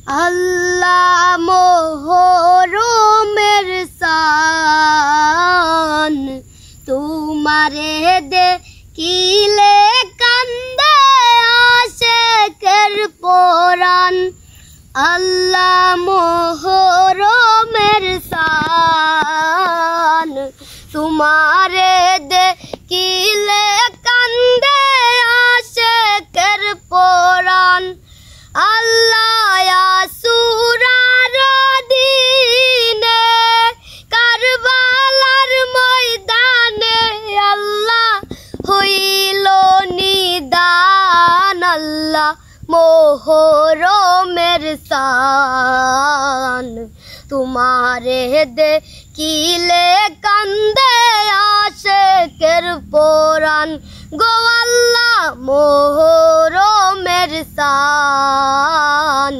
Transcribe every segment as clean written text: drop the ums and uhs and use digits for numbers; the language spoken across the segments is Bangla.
আল্লাহ মোহরমের শান, তোমারে দেখিলে কান্দে আশিকের পরাণ। আল্লাহ মোহরমের শান, তোমারে দেখিলে কান্দে আশিকের পরাণ। আল্লাহ আসুরার দিনে কারবালার ময়দানে আল্লাহ হইল নিদান। আল্লাহ মোহরমের শান, তোমারে দেখিলে কান্দে আশিকের পরাণ। গো আল্লাহ মোহরমের শান,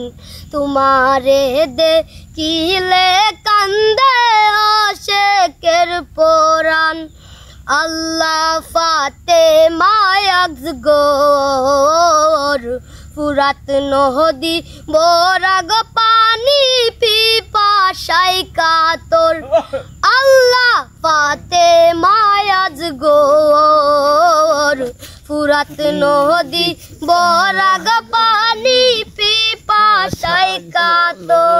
তোমারে দেখিলে কান্দে আশিকের পরাণ। আল্লাহ ফাতেমা আজগর ফুরাত নদী বরাগ পানি পিপাসায় কাতর। আল্লাহ ফাতেমা আজগর ফুরাত নদী বরাগ পানি পিপাসায় কাতর।